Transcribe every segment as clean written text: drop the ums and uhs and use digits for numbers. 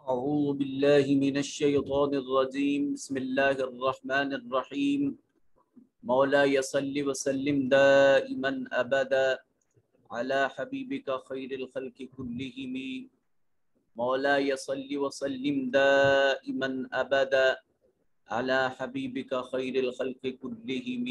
أعوذ بالله من الشيطان الرجيم بسم الله الرحمن الرحيم مولاي صل وسلم دائما أبدا على حبيبك خير الخلق كلهم مولاي صل وسلم دائما أبدا على حبيبك خير الخلق كلهم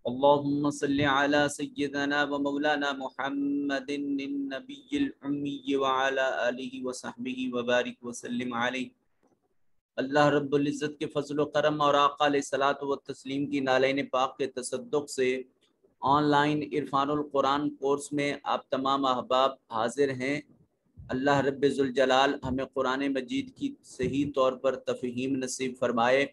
اللهم صل على سيدنا ومولانا محمد النبي الأمي وعلى آله وصحبه وبارك وسلم عليه۔ اللہ رب العزت کے فضل و کرم اور آقا علیہ الصلوۃ والتسلیم کی نالین پاک کے تصدق سے آن لائن عرفان القرآن کورس میں آپ تمام احباب حاضر ہیں۔ اللہ رب ذوالجلال ہمیں قرآن مجید کی صحیح طور پر تفہیم نصیب فرمائے۔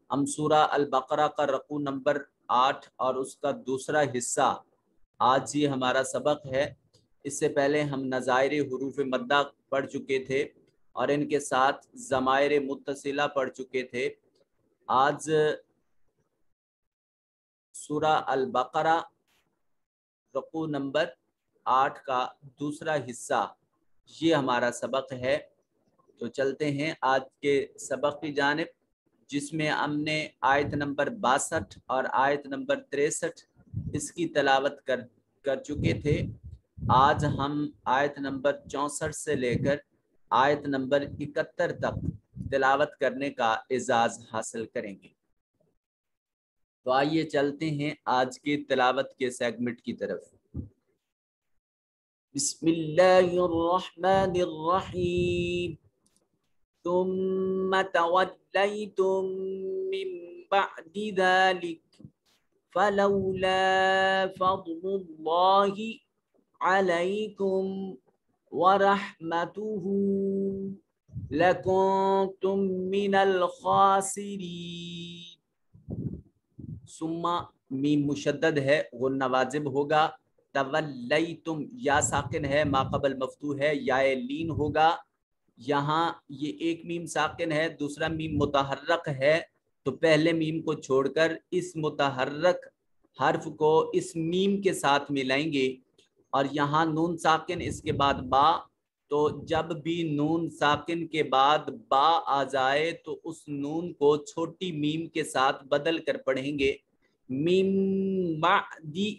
ہم سورہ البقرہ کا رکوع نمبر 8 اور اس کا دوسرا حصہ آج ہی ہمارا سبق ہے۔ اس سے پہلے ہم نظائر حروف مدہ پڑھ چکے تھے اور ان کے ساتھ ضمائر متصلہ پڑھ چکے تھے۔ آج سورہ البقرہ رکوع نمبر 8 کا دوسرا حصہ یہ ہمارا سبق ہے۔ تو چلتے ہیں آج کے سبق کی جانب، جس میں ہم نے آیت نمبر 62 اور آیت نمبر 63 اس کی تلاوت کر چکے تھے۔ آج ہم آیت نمبر 64 سے لے کر آیت نمبر 71 تک تلاوت کرنے کا اعزاز حاصل کریں گے۔ تو آئیے چلتے ہیں آج کی تلاوت کے سیگمنٹ کی طرف۔ بسم اللہ الرحمن الرحیم ثم تولیتم من بعد ذلك فلولا فضل اللہ علیکم ورحمته لکنتم من الخاسرین۔ ثم میم مشدد ہے، غنہ واجب ہوگا۔ تولیتم یا ساکن ہے، ما قبل مفتوح ہے، یا لین ہوگا۔ یہاں یہ ایک میم ساکن ہے، دوسرا میم متحرک ہے، تو پہلے میم کو چھوڑ کر اس متحرک حرف کو اس میم کے ساتھ ملائیں گے، اور یہاں نون ساکن اس کے بعد با، تو جب بھی نون ساکن کے بعد با آ جائے تو اس نون کو چھوٹی میم کے ساتھ بدل کر پڑھیں گے۔ میم بعدی،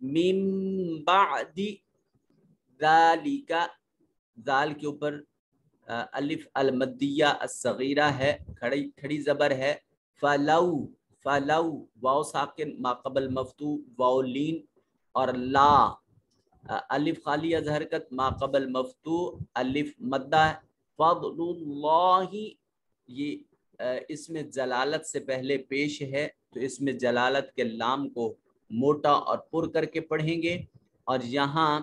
میم بعدی ذالک، ذال کے اوپر الف المدیہ الصغیرہ ہے، کھڑی زبر ہے۔ فلو، فلو واو ساکن ما قبل مفتوح، واو لین، اور لا الف خالی از حرکت ما قبل مفتوح، الف مدہ۔ فضل اللہ، یہ اس میں جلالت سے پہلے پیش ہے، تو اس میں جلالت کے لام کو موٹا اور پر کر کے پڑھیں گے، اور یہاں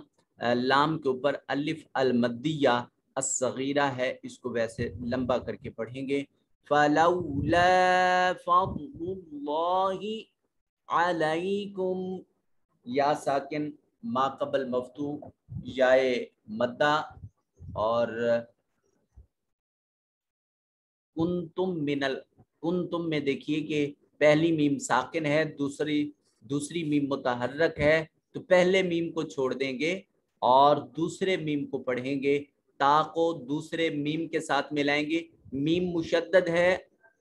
لام کے اوپر الف المدیہ الصغیرہ ہے، اس کو ویسے لمبا کر کے پڑھیں گے۔ فلولا فضل اللہ علیکم، یا ساکن ما قبل مفتوح، یا مدہ، اور کنتم من کنتم میں دیکھیے کہ پہلی میم ساکن ہے، دوسری میم متحرک ہے، تو پہلے میم کو چھوڑ دیں گے اور دوسرے میم کو پڑھیں گے، تا کو دوسرے میم کے ساتھ ملائیں گے۔ میم مشدد ہے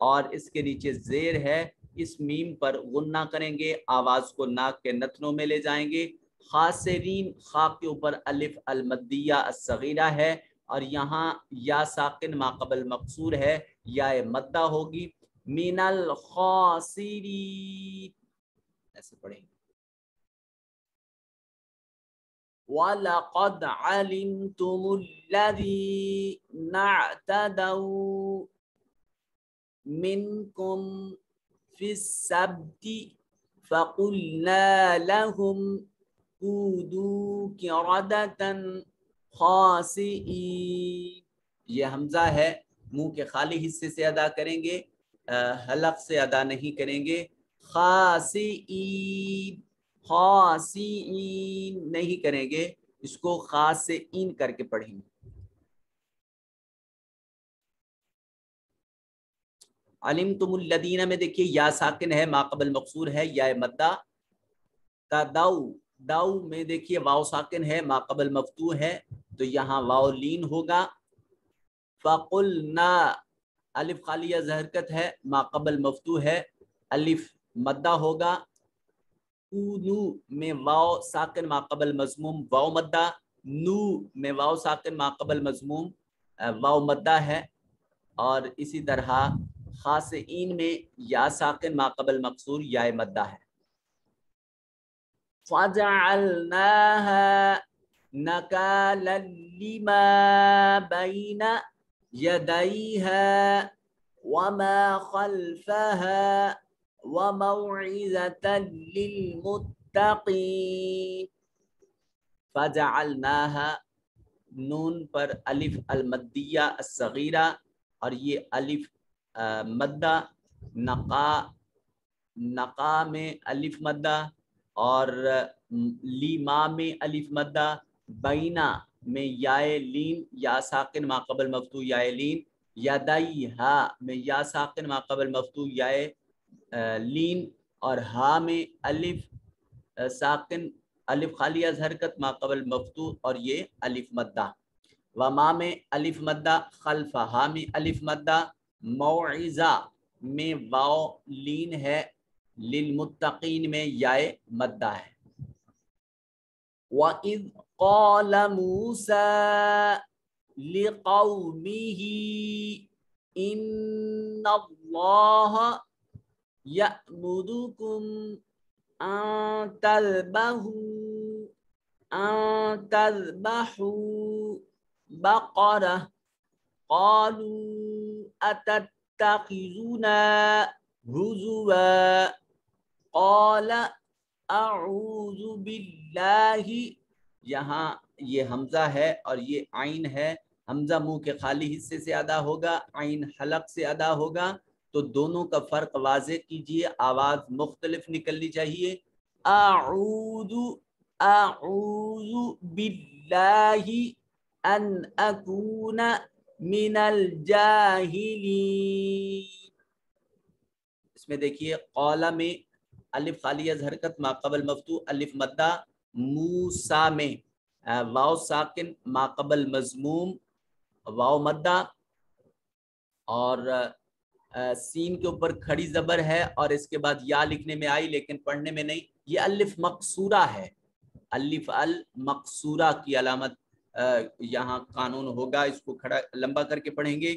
اور اس کے نیچے زیر ہے، اس میم پر غنہ کریں گے، آواز کو ناک کے نتنوں میں لے جائیں گے۔ خاسرین، خا کے اوپر الف المدیہ الصغیرہ ہے، اور یہاں یا ساکن ما قبل مقصور ہے، یا مدہ ہوگی۔ من الخاسرین، ایسے پڑھیں گے۔ وَلَقَدْ عَلِمْتُمُ الَّذِينَ اعْتَدَوْا مِنْكُمْ فِي السَّبْتِ فَقُلْنَا لَهُمْ كُونُوا قِرَدَةً خَاسِئِينَ۔ یہ حمزہ ہے، منہ کے خالی حصے سے ادا کریں گے، حلق سے ادا نہیں کریں گے۔ خاسئین، خاسئین نہیں کریں گے، اس کو خاسئین کر کے پڑھیں گے۔ علمتم الذین میں دیکھیے یا ساکن ہے، ما قبل مقصور ہے، یا مدہ۔ تدو، دو میں دیکھیے واو ساکن ہے، ما قبل مفتوح ہے، تو یہاں واو لین ہوگا۔ فقلنا الف خالیہ حرکت ہے، ما قبل مفتوح ہے، الف مدہ ہوگا. اونو میں واو ساکن ما قبل مضموم واو مدہ، نو میں واو ساکن ما قبل مضموم واو مدہ ہے. اور اسی طرح خاصین میں یا ساکن ما قبل مقصور یا مدہ ہے. فَجَعَلْنَاهَا نَكَالًا لِمَا بَيْنَ يَدَيْهَا وَمَا خَلْفَهَا وَمَوْعِظَةً لِلْمُتَّقِينَ. فَجَعَلْنَاهَا نون پر الف المدیہ الصغیرہ، اور یہ الف مدہ، نقا میں الف مدہ، اور لیما میں الف مدہ، بینا میں یائے لین یا ساکن ما قبل مفتوح یائے لین، یدیہا میں یا ساکن ما قبل مفتوح یائے لین، اور ہا میں الف ساکن الف خالیہ حرکت ما قبل مفتوح اور یہ الف مدہ. وما میں الف مدہ، خلف ہا میں الف مدہ، موعظہ میں واو لین ہے، للمتقین میں یائے مدہ ہے. وَإِذْ قَالَ مُوسَى لِقَوْمِهِ إِنَّ اللَّهَ يَأْمُرُكُمْ أَن تَذْبَحُوا بَقَرَةً قَالُوا أَتَتَّخِذُنَا هُزُوًا قَالَ اعوذ باللہ. یہاں یہ حمزہ ہے اور یہ عین ہے. حمزہ منہ کے خالی حصے سے ادا ہوگا، عین حلق سے ادا ہوگا، تو دونوں کا فرق واضح کیجئے، آواز مختلف نکلنی چاہیے. اعوذ باللہ ان اکون من الجاہلین. اس میں دیکھیے قال میں الف خالیہ حرکت ما قبل مفتوح الف مدہ، موسیٰ میں واو ساکن ما قبل مضموم واو مدہ، اور سین کے اوپر کھڑی زبر ہے اور اس کے بعد یا لکھنے میں آئی لیکن پڑھنے میں نہیں. یہ الف مقصورہ ہے، الف المقصورہ کی علامت یہاں قانون ہوگا، اس کو کھڑا لمبا کر کے پڑھیں گے.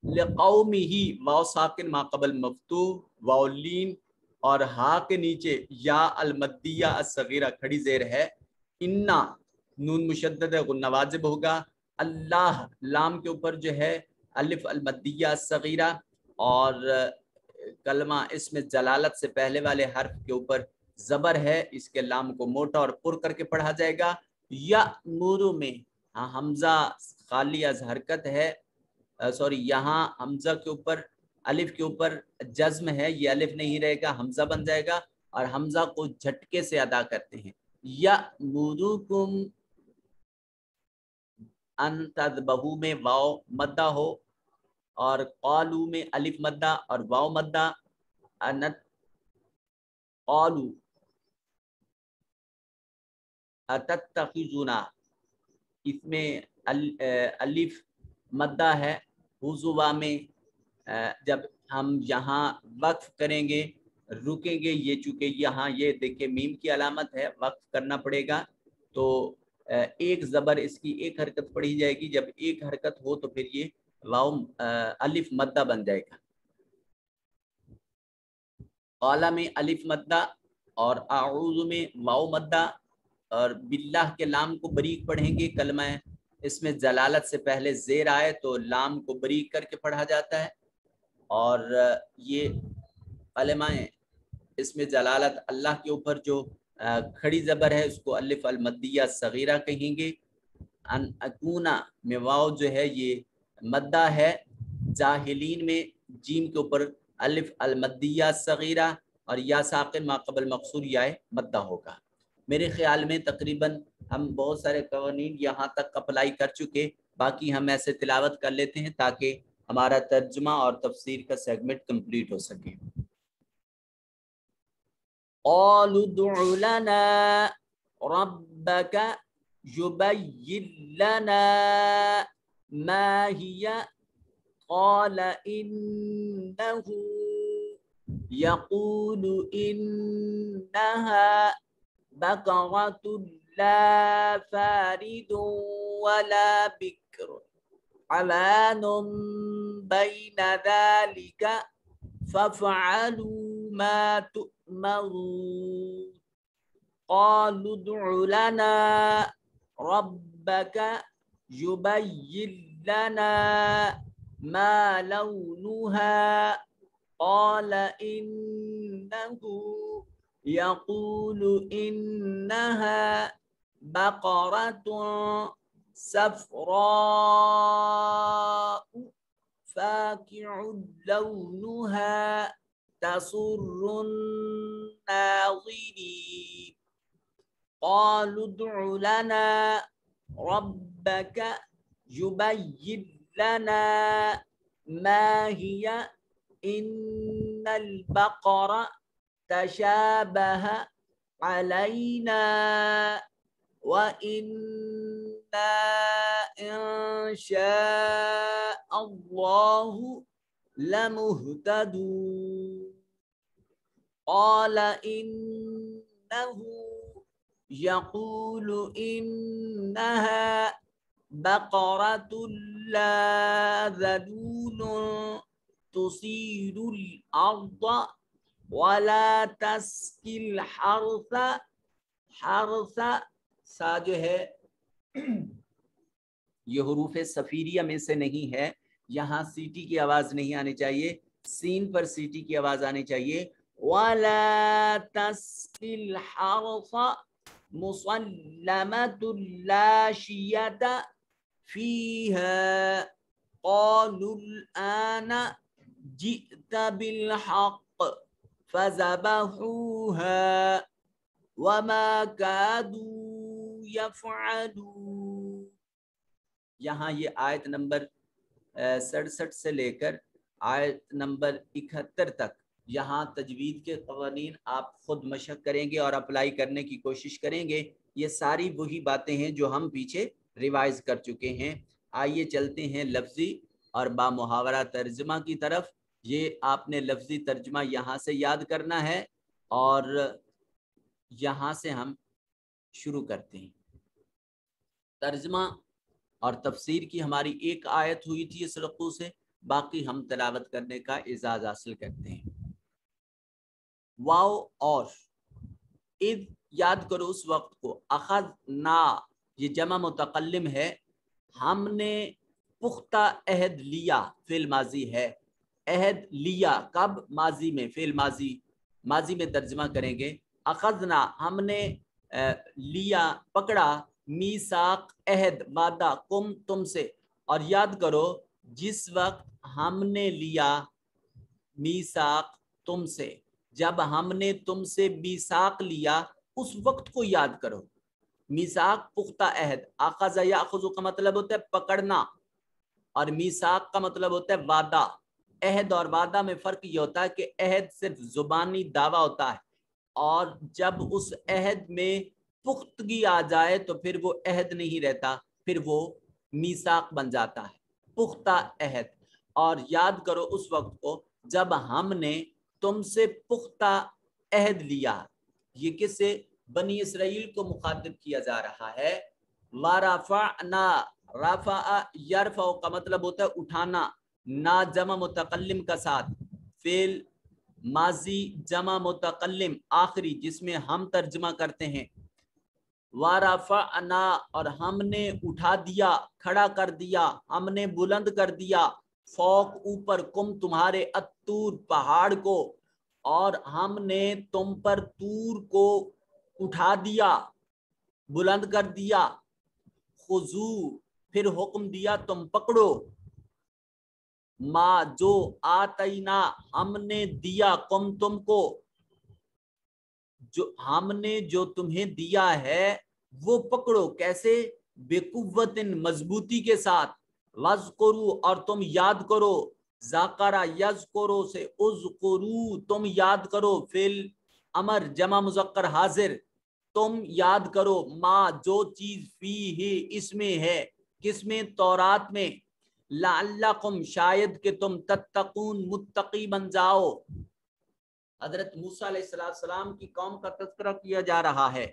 لقومہ واو ساکن ما قبل مفتوح واو لین، اور ہا کے نیچے یا المدیہ الصغیرہ کھڑی زیر ہے. انا نون مشدد ہے، غنہ واجب ہوگا. اللہ لام کے اوپر جو ہے الف المدیہ الصغیرہ، اور کلمہ اس میں جلالت سے پہلے والے حرف کے اوپر زبر ہے، اس کے لام کو موٹا اور پر کر کے پڑھا جائے گا. یأمر میں حمزہ خالی از حرکت ہے، یہاں حمزہ کے اوپر الف کے اوپر جزم ہے، یہ الف نہیں رہے گا، حمزہ بن جائے گا، اور حمزہ کو جھٹکے سے ادا کرتے ہیں. یأمرکم ان تذبحوا میں واو مدہ ہو، اور قالو میں الف مدہ اور واو مدہ. انت قالو اتتخذونا، اس میں الف مدہ ہے. حضوا میں جب ہم یہاں وقف کریں گے رکیں گے، یہ چونکہ یہاں یہ دیکھیں میم کی علامت ہے، وقف کرنا پڑے گا، تو ایک زبر اس کی ایک حرکت پڑھی جائے گی. جب ایک حرکت ہو تو پھر یہ واو الف مدہ بن جائے گا. قال میں الف مدہ اور اعوذ میں واو مدہ، اور باللہ کے لام کو بریک پڑھیں گے. کلمہ اس میں جلالت سے پہلے زیر آئے تو لام کو بریک کر کے پڑھا جاتا ہے، اور یہ کلمہ اس میں جلالت اللہ کے اوپر جو کھڑی زبر ہے اس کو الف المدیہ صغیرہ کہیں گے. ان اکونا میں واو جو ہے یہ مدہ ہے. جاہلین میں جیم کے اوپر الف المدیہ صغیرہ اور یا ساکن ما قبل مقصور یا مدہ ہوگا. میرے خیال میں تقریباً ہم بہت سارے قوانین یہاں تک اپلائی کر چکے، باقی ہم ایسے تلاوت کر لیتے ہیں تاکہ ہمارا ترجمہ اور تفسیر کا سیگمنٹ کمپلیٹ ہو سکے. قالوا ادع لنا ربك يبين لنا ما هي قال إنه يقول إنها بقرة لا فارد ولا بكر عوان بين ذلك فافعلوا ما تؤمرون قالوا ادع لنا ربك يبين لنا ما لونها قال إنه يقول إنها بقرة صفراء فاقع لونها تسر الناظرين قالوا ادع لنا ربك يبين لنا ما هي إن البقرة تشابه علينا وإنا إن شاء الله لمهتدون قال إنه يقول إنها بقرة لا ذلول تصير الأرض ولا تسقي الحرث سا جو ہے یہ حروف صفیریہ میں سے نہیں ہے، یہاں سیٹی کی آواز نہیں آنی چاہیے، سین پر سیٹی کی آواز آنی چاہیے. وَلَا تَسْقِ الْحَرْثَ مُصَلَّمَةٌ لَا شِيَةَ فِيهَا قَالُوا الْآنَ جِئْتَ بِالْحَقِّ فَذَبَحُوهَا وَمَا كَادُوا يَفْعَلُونَ. یہاں یہ آیت نمبر 67 سے لے کر آیت نمبر 71 تک یہاں تجوید کے قوانین آپ خود مشق کریں گے اور اپلائی کرنے کی کوشش کریں گے. یہ ساری وہی باتیں ہیں جو ہم پیچھے ریوائز کر چکے ہیں. آئیے چلتے ہیں لفظی اور با محاورہ ترجمہ کی طرف. یہ آپ نے لفظی ترجمہ یہاں سے یاد کرنا ہے اور یہاں سے ہم شروع کرتے ہیں. ترجمہ اور تفسیر کی ہماری ایک آیت ہوئی تھی اس رقو سے، باقی ہم تلاوت کرنے کا اعزاز حاصل کرتے ہیں. واو اور اذ یاد کرو اس وقت کو. اخذنا یہ جمع متکلم ہے، ہم نے پختہ عہد لیا، فعل ماضی ہے. عہد لیا کب؟ ماضی میں، فعل ماضی میں ترجمہ کریں گے. اخذنا ہم نے لیا، پکڑا، میثاق عہد وعدہ، کم تم سے. اور یاد کرو جس وقت ہم نے لیا میثاق تم سے، جب ہم نے تم سے میثاق لیا اس وقت کو یاد کرو. میثاق پختہ عہد، اخذ یاخذ کا مطلب ہوتا ہے پکڑنا اور میثاق کا مطلب ہوتا ہے وعدہ. عہد اور وعدہ میں فرق یہ ہوتا ہے کہ عہد صرف زبانی دعویٰ ہوتا ہے اور جب اس عہد میں پختگی آ جائے تو پھر وہ عہد نہیں رہتا، پھر وہ میثاق بن جاتا ہے، پختہ عہد. اور یاد کرو اس وقت کو جب ہم نے تم سے پختہ عہد لیا. یہ کس سے؟ بنی اسرائیل کو مخاطب کیا جا رہا ہے. وَرَفَعْنَا، رفع یرفع کا مطلب ہوتا ہے اٹھانا، نا جمع متکلم کا ساتھ، فعل ماضی جمع متکلم آخری جس میں ہم ترجمہ کرتے ہیں. وَرَفَعْنَا اور ہم نے اٹھا دیا، کھڑا کر دیا، ہم نے بلند کر دیا، فوق اوپر، کم تمہارے، الطور پہاڑ کو، اور ہم نے تم پر طور کو اٹھا دیا، بلند کر دیا. خذو پھر حکم دیا تم پکڑو، ما جو، آتینا ہم نے دیا، کم تم کو، جو ہم نے جو تمہیں دیا ہے وہ پکڑو. کیسے؟ بقوت مضبوطی کے ساتھ. وذکرو اور تم یاد کرو، ذاکرہ یذکرو سے اذکرو تم یاد کرو، فعل امر جمع مذکر حاضر، تم یاد کرو، ما جو چیز فیہ اس میں ہے، کس میں؟ تورات میں. لعلکم شاید کہ تم تتقون متقی بن جاؤ. حضرت موسیٰ علیہ السلام کی قوم کا تذکرہ کیا جا رہا ہے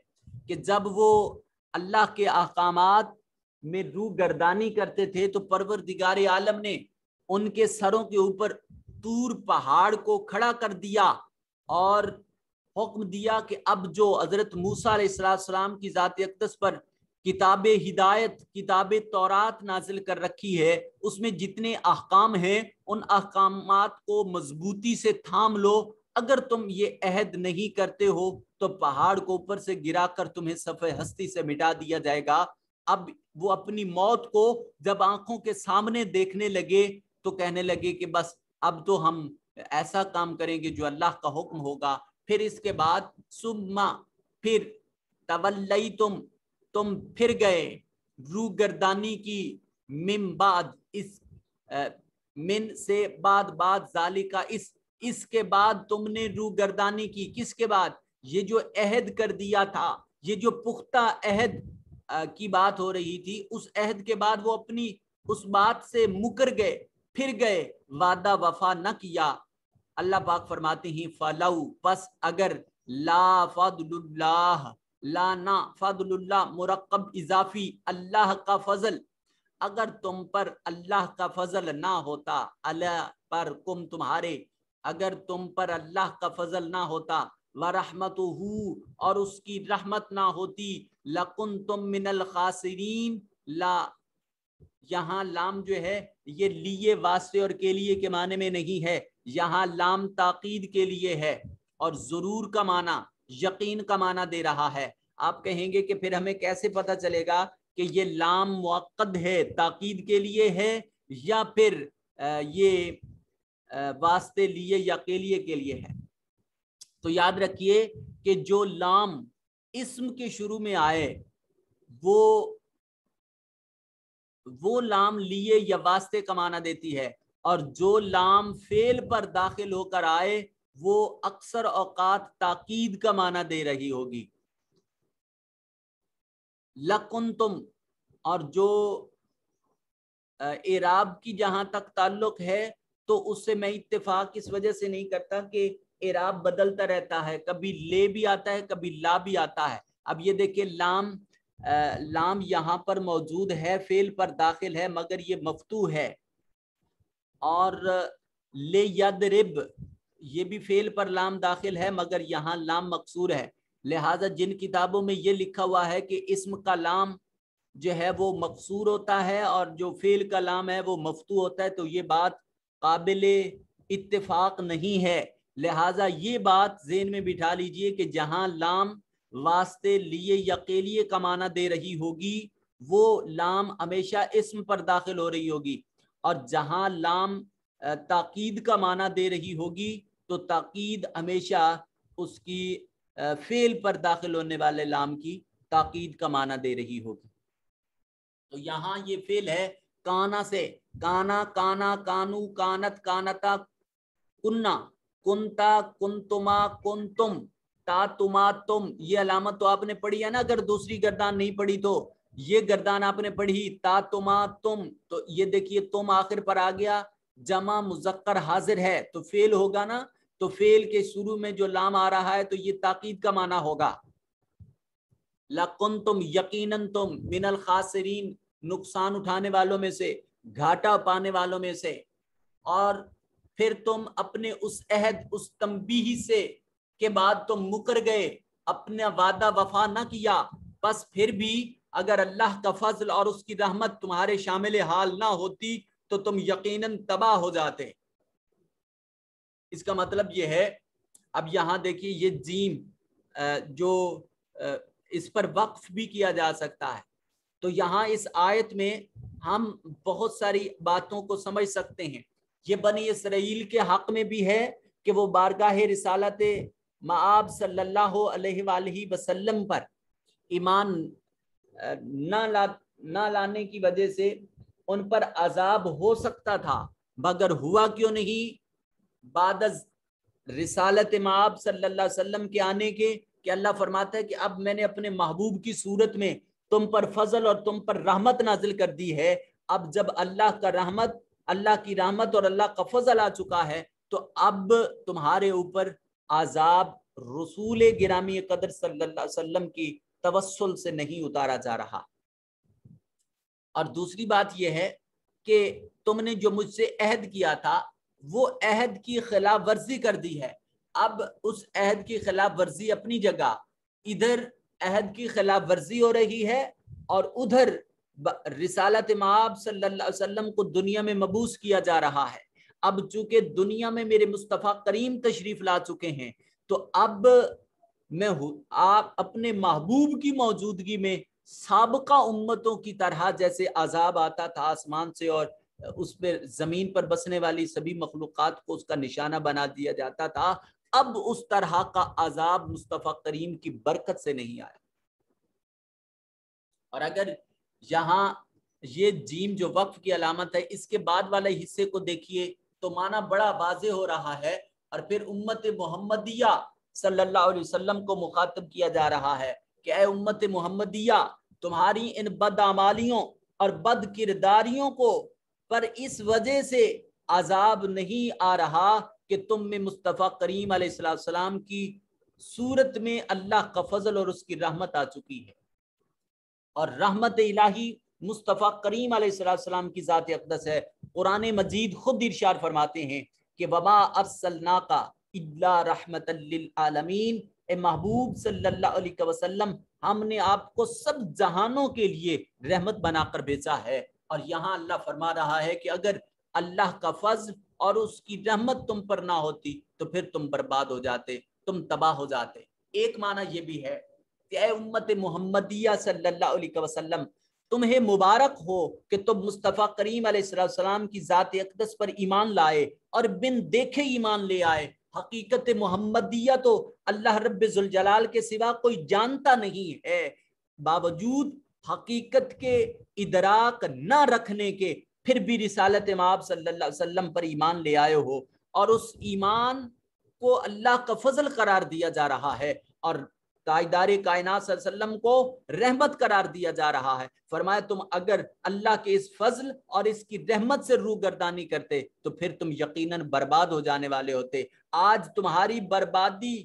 کہ جب وہ اللہ کے احکامات میں روح گردانی کرتے تھے تو پروردگار عالم نے ان کے سروں کے اوپر طور پہاڑ کو کھڑا کر دیا اور حکم دیا کہ اب جو حضرت موسیٰ علیہ السلام کی ذات اقدس پر کتاب ہدایت کتاب تورات نازل کر رکھی ہے اس میں جتنے احکام ہیں ان احکامات کو مضبوطی سے تھام لو. اگر تم یہ عہد نہیں کرتے ہو تو پہاڑ کو اوپر سے گرا کر تمہیں صفحہ ہستی سے مٹا دیا جائے گا. اب وہ اپنی موت کو جب آنکھوں کے سامنے دیکھنے لگے تو کہنے لگے کہ بس اب تو ہم ایسا کام کریں گے جو اللہ کا حکم ہوگا. پھر اس کے بعد ثم پھر تولیتم تم پھر گئے روح گردانی کی من بعد اس من سے بعد ذالکا اس کے بعد تم نے روح گردانی کی. کس کے بعد؟ یہ جو عہد کر دیا تھا یہ جو پختہ عہد کی بات ہو رہی تھی اس عہد کے بعد وہ اپنی اس بات سے مکر گئے پھر گئے وعدہ وفا نہ کیا. اللہ پاک فرماتے ہیں فلو پس اگر لا فضل اللہ لا نا فضل اللہ مرقب اضافی اللہ کا فضل اگر تم پر اللہ کا فضل نہ ہوتا اللہ پر کم تمہارے اگر تم پر اللہ کا فضل نہ ہوتا ورحمتہ اور اس کی رحمت نہ ہوتی لکنتم من الخاسرین. لا یہاں لام جو ہے یہ لیے واسطے اور کے لیے کے معنی میں نہیں ہے. یہاں لام تاکید کے لیے ہے اور ضرور کا معنی یقین کا معنی دے رہا ہے. آپ کہیں گے کہ پھر ہمیں کیسے پتہ چلے گا کہ یہ لام مؤکد ہے تاکید کے لیے ہے یا پھر یہ واسطے لیے یا کے لیے ہے؟ تو یاد رکھیے کہ جو لام اسم کے شروع میں آئے وہ لام لیے یا واسطے کا معنی دیتی ہے اور جو لام فعل پر داخل ہو کر آئے وہ اکثر اوقات تاکید کا معنی دے رہی ہوگی. لکنتم اور جو اعراب کی جہاں تک تعلق ہے تو اس سے میں اتفاق اس وجہ سے نہیں کرتا کہ اعراب بدلتا رہتا ہے کبھی لے بھی آتا ہے کبھی لا بھی آتا ہے. اب یہ دیکھیں لام یہاں پر موجود ہے فعل پر داخل ہے مگر یہ مفتوح ہے اور لے یضرب یہ بھی فعل پر لام داخل ہے مگر یہاں لام مکسور ہے. لہٰذا جن کتابوں میں یہ لکھا ہوا ہے کہ اسم کا لام جو ہے وہ مکسور ہوتا ہے اور جو فعل کا لام ہے وہ مفتوح ہوتا ہے تو یہ بات قابل اتفاق نہیں ہے. لہٰذا یہ بات ذہن میں بٹھا لیجئے کہ جہاں لام واسطے لیے یا قیلیے کا معنی دے رہی ہوگی وہ لام ہمیشہ اسم پر داخل ہو رہی ہوگی اور جہاں لام تاکید کا معنی دے رہی ہوگی تو تاکید ہمیشہ اس کی فعل پر داخل ہونے والے لام کی تاکید کا معنی دے رہی ہوگی. تو یہاں یہ فعل ہے کانا سے کانا کانا کانو کانت کانتا کننا کنتا کنتما کنتم تا تما تم. یہ علامت تو آپ نے پڑھی ہے نا اگر دوسری گردان نہیں پڑھی تو یہ گردان آپ نے پڑھی تا تما تم تو یہ دیکھیے تم آخر پر آ گیا جمع مذکر حاضر ہے تو فعل ہوگا نا تو فعل کے شروع میں جو لام آ رہا ہے تو یہ تاکید کا معنی ہوگا. لکنتم یقیناً تم من الخاسرین نقصان اٹھانے والوں میں سے گھاٹا پانے والوں میں سے اور پھر تم اپنے اس عہد اس تنبیہ سے کے بعد تم مکر گئے اپنا وعدہ وفا نہ کیا. بس پھر بھی اگر اللہ کا فضل اور اس کی رحمت تمہارے شامل حال نہ ہوتی تو تم یقیناً تباہ ہو جاتے. اس کا مطلب یہ ہے اب یہاں دیکھیے یہ جیم جو اس پر وقف بھی کیا جا سکتا ہے تو یہاں اس آیت میں ہم بہت ساری باتوں کو سمجھ سکتے ہیں. یہ بنی اسرائیل کے حق میں بھی ہے کہ وہ بارگاہ رسالت مآب صلی اللہ علیہ وآلہ وسلم پر ایمان نہ لانے کی وجہ سے ان پر عذاب ہو سکتا تھا مگر ہوا کیوں نہیں بعد از رسالت مآب صلی اللہ علیہ وسلم کے آنے کے کہ اللہ فرماتا ہے کہ اب میں نے اپنے محبوب کی صورت میں تم پر فضل اور تم پر رحمت نازل کر دی ہے. اب جب اللہ کی رحمت اور اللہ کا فضل آ چکا ہے تو اب تمہارے اوپر عذاب رسول گرامی قدر صلی اللہ علیہ وسلم کی توسل سے نہیں اتارا جا رہا. اور دوسری بات یہ ہے کہ تم نے جو مجھ سے عہد کیا تھا وہ عہد کی خلاف ورزی کر دی ہے. اب اس عہد کی خلاف ورزی اپنی جگہ، ادھر عہد کی خلاف ورزی ہو رہی ہے اور ادھر رسالت مآب صلی اللہ علیہ وسلم کو دنیا میں مبعوث کیا جا رہا ہے. اب چونکہ دنیا میں میرے مصطفیٰ کریم تشریف لا چکے ہیں تو اب میں آپ اپنے محبوب کی موجودگی میں سابقہ امتوں کی طرح جیسے عذاب آتا تھا آسمان سے اور اس پہ زمین پر بسنے والی سبھی مخلوقات کو اس کا نشانہ بنا دیا جاتا تھا، اب اس طرح کا عذاب مصطفیٰ کریم کی برکت سے نہیں آیا. اور اگر یہاں یہ جیم جو وقف کی علامت ہے اس کے بعد والے حصے کو دیکھیے تو معنی بڑا واضح ہو رہا ہے، اور پھر امت محمدیہ صلی اللہ علیہ وسلم کو مخاطب کیا جا رہا ہے کہ اے امت محمدیہ، تمہاری ان بدعمالیوں اور بد کرداریوں کو پر اس وجہ سے عذاب نہیں آ رہا کہ تم میں مصطفیٰ کریم علیہ السلام کی صورت میں اللہ کا فضل اور اس کی رحمت آ چکی ہے. اور رحمت الہی مصطفیٰ کریم علیہ السلام کی ذات اقدس ہے. قرآن مجید خود ارشاد فرماتے ہیں کہ وما ارسلناک الا رحمتا للعالمین، اے محبوب صلی اللہ علیہ وسلم ہم نے آپ کو سب جہانوں کے لیے رحمت بنا کر بھیجا ہے. اور یہاں اللہ فرما رہا ہے کہ اگر اللہ کا فضل اور اس کی رحمت تم پر نہ ہوتی تو پھر تم برباد ہو جاتے، تم تباہ ہو جاتے. ایک معنی یہ بھی ہے کہ اے امت محمدیہ صلی اللہ علیہ وسلم، تمہیں مبارک ہو کہ تم مصطفیٰ کریم علیہ السلام کی ذات اقدس پر ایمان لائے اور بن دیکھے ایمان لے آئے. حقیقت محمدیہ تو اللہ رب ذوالجلال کے سوا کوئی جانتا نہیں ہے، باوجود حقیقت کے ادراک نہ رکھنے کے پھر بھی رسالت مآب صلی اللہ علیہ وسلم پر ایمان لے آئے ہو، اور اس ایمان کو اللہ کا فضل قرار دیا جا رہا ہے اور تاجدار کائنات صلی اللہ علیہ وسلم کو رحمت قرار دیا جا رہا ہے. فرمایا تم اگر اللہ کے اس فضل اور اس کی رحمت سے روگردانی کرتے تو پھر تم یقیناً برباد ہو جانے والے ہوتے. آج تمہاری بربادی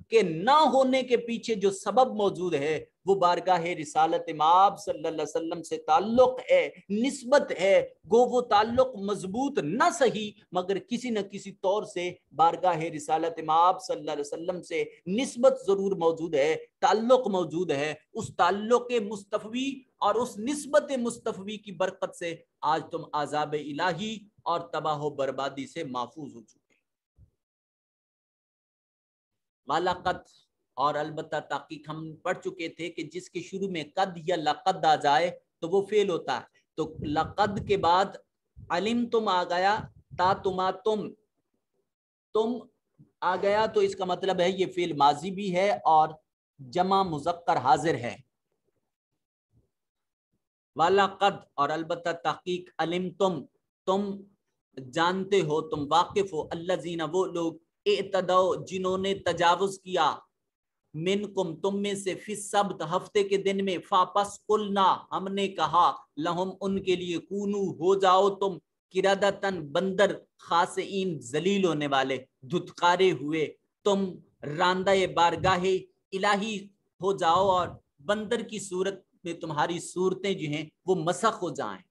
کے نہ ہونے کے پیچھے جو سبب موجود ہے وہ بارگاہ رسالت مآب صلی اللہ علیہ وسلم سے تعلق ہے، نسبت ہے. گو وہ تعلق مضبوط نہ صحیح مگر کسی نہ کسی طور سے بارگاہ رسالت مآب صلی اللہ علیہ وسلم سے نسبت ضرور موجود ہے، تعلق موجود ہے. اس تعلق مصطفی اور اس نسبت مصطفی کی برکت سے آج تم عذاب الہی اور تباہ و بربادی سے محفوظ ہو چکے. وَلَقَدْ، اور البتہ تحقیق ہم پڑھ چکے تھے کہ جس کے شروع میں قد یا لقد آ جائے تو وہ فعل ہوتا ہے. تو لقد کے بعد علم تم آ گیا، تا تما تم آ گیا تو اس کا مطلب ہے یہ فعل ماضی بھی ہے اور جمع مذکر حاضر ہے. وَلَقَدْ، اور البتہ تحقیق علم تم جانتے ہو، تم واقف ہو، الذین وہ لوگ اعتدوا جنہوں نے تجاوز کیا، منکم تم میں سے، فی السبت ہفتے کے دن میں، فاپس قلنا ہم نے کہا، لہم ان کے لیے، کونو ہو جاؤ تم، قردۃً بندر، خاسئین ذلیل ہونے والے، دھتکارے ہوئے، تم راندہ بارگاہ الہی ہو جاؤ اور بندر کی صورت میں تمہاری صورتیں جو ہیں وہ مسخ ہو جائیں.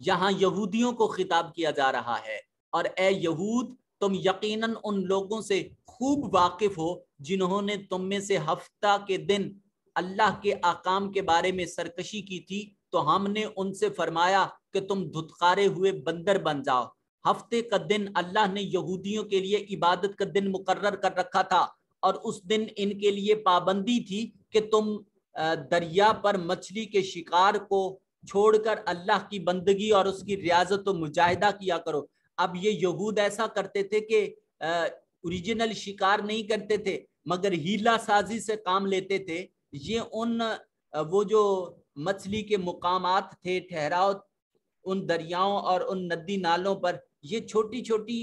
یہاں یہودیوں کو خطاب کیا جا رہا ہے، اور اے یہود تم یقیناً ان لوگوں سے خوب واقف ہو جنہوں نے تم میں سے ہفتہ کے دن اللہ کے احکام کے بارے میں سرکشی کی تھی تو ہم نے ان سے فرمایا کہ تم دھتکارے ہوئے بندر بن جاؤ. ہفتے کا دن اللہ نے یہودیوں کے لیے عبادت کا دن مقرر کر رکھا تھا، اور اس دن ان کے لیے پابندی تھی کہ تم دریا پر مچھلی کے شکار کو چھوڑ کر اللہ کی بندگی اور اس کی ریاضت و مجاہدہ کیا کرو. اب یہ یہود ایسا کرتے تھے کہ اوریجنل شکار نہیں کرتے تھے مگر ہیلا سازی سے کام لیتے تھے. یہ وہ جو مچھلی کے مقامات تھے ٹھہراؤ ان دریاؤں اور ان ندی نالوں پر، یہ چھوٹی چھوٹی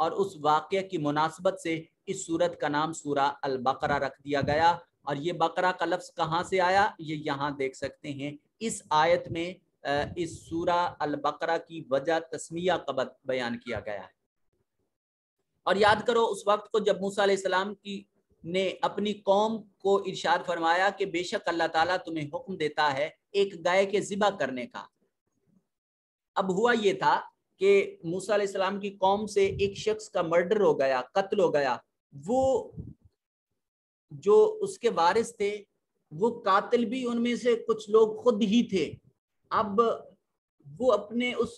اور اس واقعہ کی مناسبت سے اس سورت کا نام سورہ البقرہ رکھ دیا گیا۔ اور یہ بقرہ کا لفظ کہاں سے آیا یہ یہاں دیکھ سکتے ہیں، اس آیت میں اس سورہ البقرہ کی وجہ تسمیہ کا بیان کیا گیا ہے۔ اور یاد کرو اس وقت کو جب موسیٰ علیہ السلام نے اپنی قوم کو ارشاد فرمایا کہ بے شک اللہ تعالیٰ تمہیں حکم دیتا ہے ایک گائے کے ذبح کرنے کا۔ اب ہوا یہ تھا کہ موسیٰ علیہ السلام کی قوم سے ایک شخص کا مرڈر ہو گیا، قتل ہو گیا، وہ جو اس کے وارث تھے وہ قاتل بھی ان میں سے کچھ لوگ خود ہی تھے۔ اب وہ اپنے اس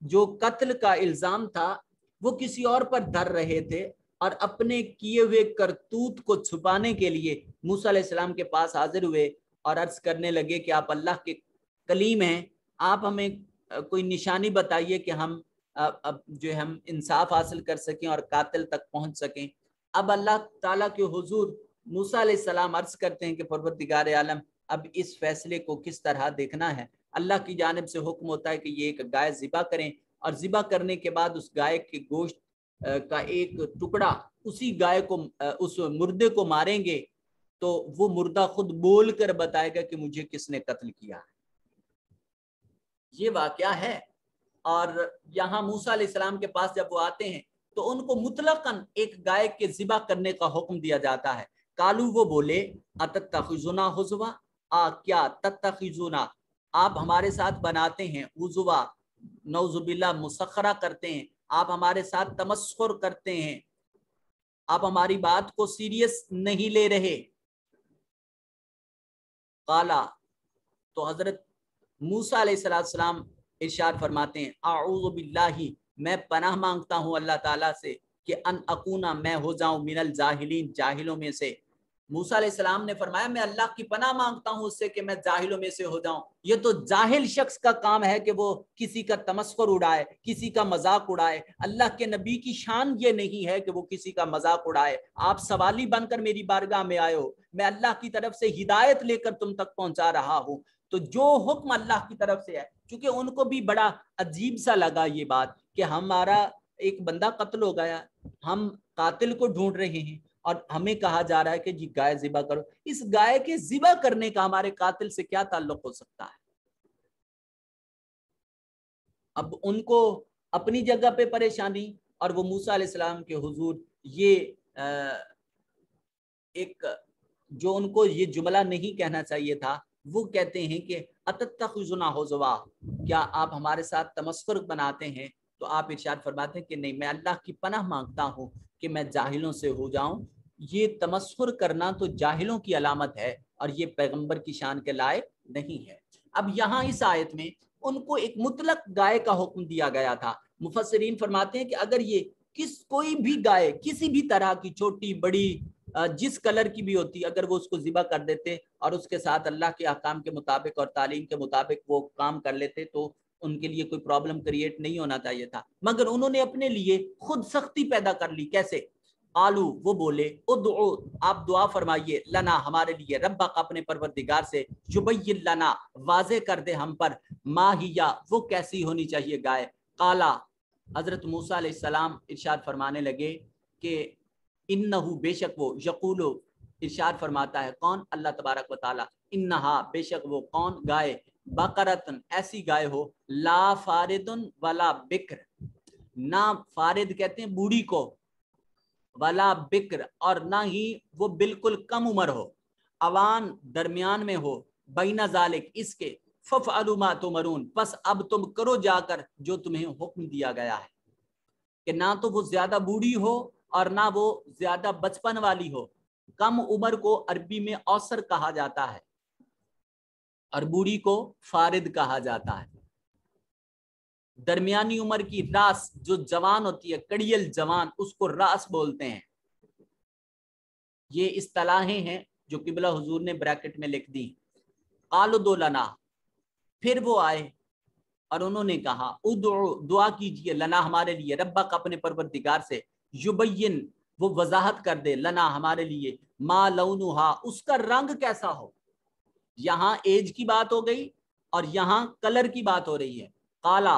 جو قتل کا الزام تھا وہ کسی اور پر دھر رہے تھے، اور اپنے کیے ہوئے کرتوت کو چھپانے کے لیے موسیٰ علیہ السلام کے پاس حاضر ہوئے اور عرض کرنے لگے کہ آپ اللہ کے کلیم ہیں، آپ ہمیں کوئی نشانی بتائیے کہ ہم جو ہم انصاف حاصل کر سکیں اور قاتل تک پہنچ سکیں۔ اب اللہ تعالیٰ کے حضور موسیٰ علیہ السلام عرض کرتے ہیں کہ پروردگار عالم اب اس فیصلے کو کس طرح دیکھنا ہے۔ اللہ کی جانب سے حکم ہوتا ہے کہ یہ ایک گائے ذبح کریں، اور ذبح کرنے کے بعد اس گائے کے گوشت کا ایک ٹکڑا اسی گائے کو اس مردے کو ماریں گے تو وہ مردہ خود بول کر بتائے گا کہ مجھے کس نے قتل کیا ہے۔ یہ واقعہ ہے۔ اور یہاں موسیٰ علیہ السلام کے پاس جب وہ آتے ہیں تو ان کو مطلقاً ایک گائے کے ذبح کرنے کا حکم دیا جاتا ہے۔ کالو وہ بولے اتتخذنا حزوا، کیا تتخذنا آپ ہمارے ساتھ بناتے ہیں، حزوا نعوذ باللہ مسخرہ کرتے ہیں، آپ ہمارے ساتھ تمسخر کرتے ہیں، آپ ہماری بات کو سیریس نہیں لے رہے۔ قالا تو حضرت موسیٰ علیہ السلام ارشاد فرماتے ہیں اعوذ باللہ میں پناہ مانگتا ہوں اللہ تعالیٰ سے کہ ان اکونا میں ہو جاؤں من الجاہلین جاہلوں میں سے۔ موسیٰ علیہ السلام نے فرمایا میں اللہ کی پناہ مانگتا ہوں اس سے کہ میں جاہلوں میں سے ہو جاؤں۔ یہ تو جاہل شخص کا کام ہے کہ وہ کسی کا تمسخر اڑائے، کسی کا مذاق اڑائے۔ اللہ کے نبی کی شان یہ نہیں ہے کہ وہ کسی کا مذاق اڑائے۔ آپ سوالی بن کر میری بارگاہ میں آئے ہو، میں اللہ کی طرف سے ہدایت لے کر تم تک پہنچا رہا ہوں، تو جو حکم اللہ کی طرف سے ہے، چونکہ ان کو بھی بڑا عجیب سا لگا یہ بات کہ ہمارا ایک بندہ قتل ہو گیا، ہم قاتل کو ڈھونڈ رہے ہیں اور ہمیں کہا جا رہا ہے کہ جی گائے ذبح کرو۔ اس گائے کے ذبح کرنے کا ہمارے قاتل سے کیا تعلق ہو سکتا ہے؟ اب ان کو اپنی جگہ پہ پریشانی، اور وہ موسیٰ علیہ السلام کے حضور یہ ایک جو ان کو یہ جملہ نہیں کہنا چاہیے تھا، وہ کہتے ہیں کہ اتتخذنا حزوا، کیا آپ ہمارے ساتھ تمسخر بناتے ہیں؟ تو آپ ارشاد فرماتے ہیں کہ نہیں، میں اللہ کی پناہ مانگتا ہوں کہ میں جاہلوں سے ہو جاؤں۔ یہ تمسخر کرنا تو جاہلوں کی علامت ہے اور یہ پیغمبر کی شان کے لائق نہیں ہے۔ اب یہاں اس آیت میں ان کو ایک مطلق گائے کا حکم دیا گیا تھا۔ مفسرین فرماتے ہیں کہ اگر یہ کوئی بھی گائے کسی بھی طرح کی چھوٹی بڑی جس کلر کی بھی ہوتی، اگر وہ اس کو ذبح کر دیتے اور اس کے ساتھ اللہ کے احکام کے مطابق اور تعلیم کے مطابق وہ کام کر لیتے تو ان کے لیے کوئی پرابلم کریٹ نہیں ہونا چاہیے تھا، مگر انہوں نے اپنے لیے خود سختی پیدا کر لی۔ کیسے؟ آلو وہ بولے ادعو آپ دعا فرمائیے، لنا ہمارے لیے، ربک اپنے پروردگار سے، یبین لنا واضح کر دے ہم پر، ما ہیا وہ کیسی ہونی چاہیے گائے۔ قالا حضرت موسیٰ علیہ السلام ارشاد فرمانے لگے کہ انہو بے شک وہ، یقولو ارشاد فرماتا ہے کون؟ اللہ تبارک و تعالی، انہا بے شک وہ کون؟ گائے، بقرتن ایسی گائے ہو، لا فاردن ولا بکر، نہ فارد کہتے ہیں بوڑھی کو، ولا بکر اور نہ ہی وہ بالکل کم عمر ہو، اوان درمیان میں ہو، بین ذالک اس کے، ففعلوا ما تؤمرون پس اب تم کرو جا کر جو تمہیں حکم دیا گیا ہے، کہ نہ تو وہ زیادہ بوڑھی ہو اور نہ وہ زیادہ بچپن والی ہو۔ کم عمر کو عربی میں اوسر کہا جاتا ہے اور بوڑھی کو فارد کہا جاتا ہے۔ درمیانی عمر کی راس جو جوان ہوتی ہے، کڑیل جوان، اس کو راس بولتے ہیں۔ یہ اصطلاحیں ہیں جو قبلہ حضور نے بریکٹ میں لکھ دی۔ قالوا ادع لنا، پھر وہ آئے اور انہوں نے کہا ادعو دعا کیجئے، لنا ہمارے لیے، ربک اپنے پروردگار سے، یبین وہ وضاحت کر دے، لنا ہمارے لیے، ما لونہا اس کا رنگ کیسا ہو۔ یہاں ایج کی بات ہو گئی اور یہاں کلر کی بات ہو رہی ہے۔ قالا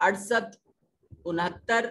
68, 69